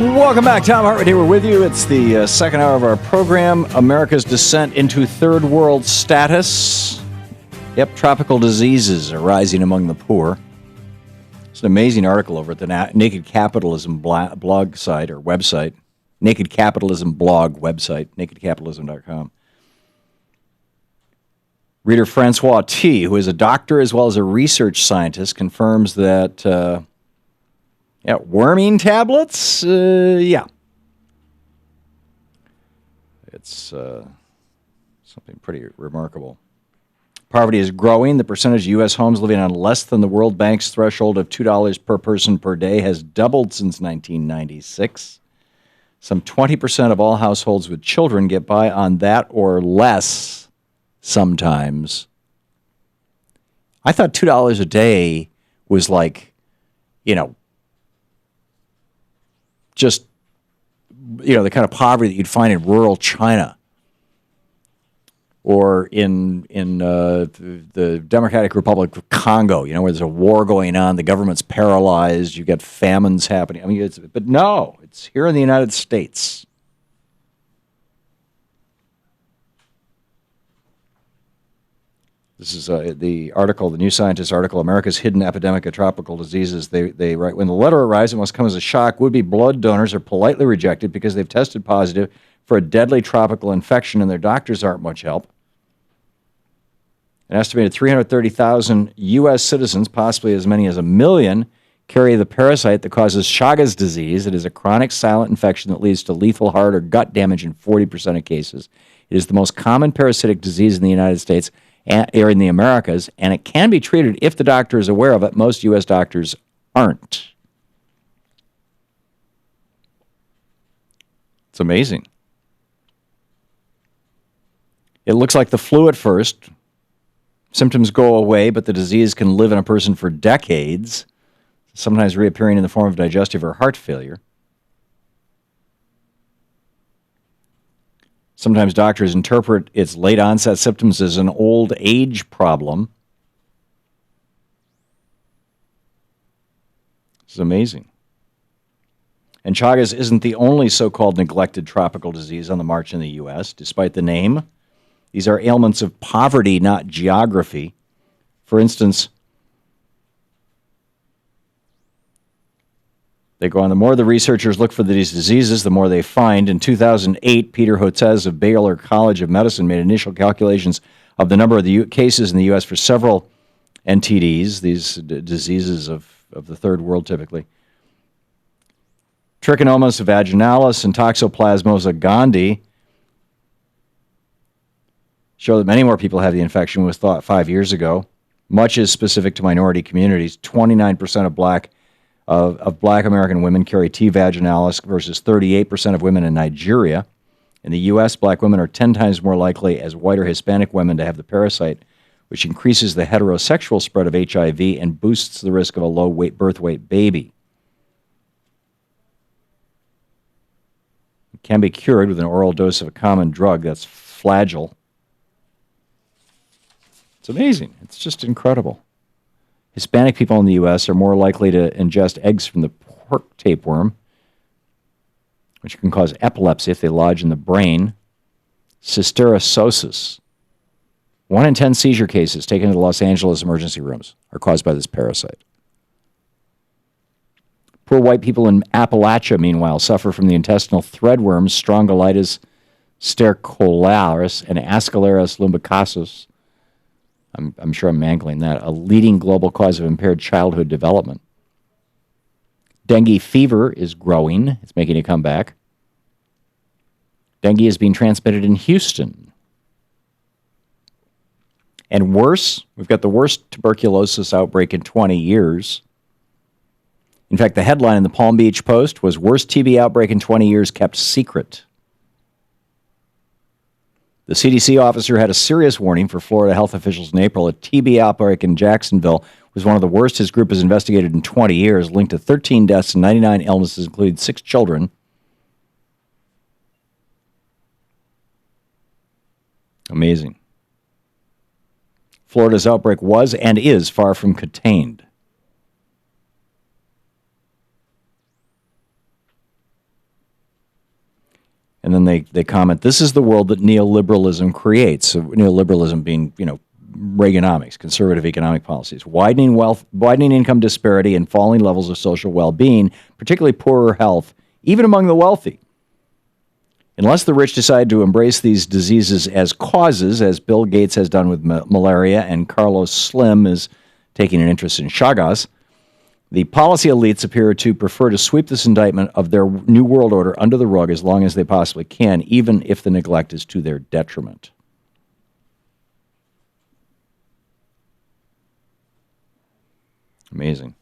Welcome back. Thom Hartmann here with you. It's the second hour of our program, America's Descent into Third World Status. Yep, tropical diseases are rising among the poor. It's an amazing article over at the Naked Capitalism blog site or website. Naked Capitalism blog website, nakedcapitalism.com. Reader Francois T., who is a doctor as well as a research scientist, confirms that... worming tablets? Yeah. It's something pretty remarkable. Poverty is growing. The percentage of U.S. homes living on less than the World Bank's threshold of $2 per person per day has doubled since 1996. Some 20% of all households with children get by on that or less sometimes. I thought $2 a day was like, just, the kind of poverty that you'd find in rural China or in the Democratic Republic of Congo, where there's a war going on, the government's paralyzed, you get famines happening. But no, it's here in the United States. This is the article, the New Scientist article, America's Hidden Epidemic of Tropical Diseases. They write, when the letter arrives, it must come as a shock. Would-be blood donors are politely rejected because they've tested positive for a deadly tropical infection and their doctors aren't much help. An estimated 330,000 U.S. citizens, possibly as many as 1 million, carry the parasite that causes Chagas disease. It is a chronic silent infection that leads to lethal heart or gut damage in 40% of cases. It is the most common parasitic disease in the United States or in the Americas, and it can be treated if the doctor is aware of it. Most U.S. doctors aren't. It's amazing. It looks like the flu at first. Symptoms go away, but the disease can live in a person for decades, sometimes reappearing in the form of digestive or heart failure. Sometimes doctors interpret its late-onset symptoms as an old age problem. This is amazing. And Chagas isn't the only so-called neglected tropical disease on the march in the U.S., despite the name. These are ailments of poverty, not geography. For instance, they go on, the more the researchers look for these diseases, the more they find. In 2008, Peter Hotez of Baylor College of Medicine made initial calculations of the number of the cases in the U.S. for several NTDs, these diseases of the third world typically. Trichomonas vaginalis and Toxoplasmosis gondii show that many more people have the infection than was thought 5 years ago. Much is specific to minority communities. 29% of black American women carry T. vaginalis versus 38% of women in Nigeria. In the U.S., black women are 10 times more likely as white or Hispanic women to have the parasite, which increases the heterosexual spread of HIV and boosts the risk of a low birth weight baby. It can be cured with an oral dose of a common drug, that's Flagyl. It's amazing. It's just incredible. Hispanic people in the U.S. are more likely to ingest eggs from the pork tapeworm, which can cause epilepsy if they lodge in the brain. Cysticercosis. 1 in 10 seizure cases taken to the Los Angeles emergency rooms are caused by this parasite. Poor white people in Appalachia, meanwhile, suffer from the intestinal threadworms Strongylitis stercolaris and Ascaleras lumbicosus. I'm sure I'm mangling that. A leading global cause of impaired childhood development. Dengue fever is growing. It's making a comeback. Dengue is being transmitted in Houston. And worse, we've got the worst tuberculosis outbreak in 20 years. In fact, the headline in the Palm Beach Post was Worst TB Outbreak in 20 Years Kept Secret. The CDC officer had a serious warning for Florida health officials in April. A TB outbreak in Jacksonville was one of the worst his group has investigated in 20 years, linked to 13 deaths and 99 illnesses, including 6 children. Amazing. Florida's outbreak was and is far from contained. And then they comment, this is the world that neoliberalism creates. So neoliberalism being, Reaganomics, conservative economic policies, widening income disparity, and falling levels of social well-being, particularly poorer health, even among the wealthy. Unless the rich decide to embrace these diseases as causes, as Bill Gates has done with malaria and Carlos Slim is taking an interest in Chagas, the policy elites appear to prefer to sweep this indictment of their New World Order under the rug as long as they possibly can, even if the neglect is to their detriment. Amazing.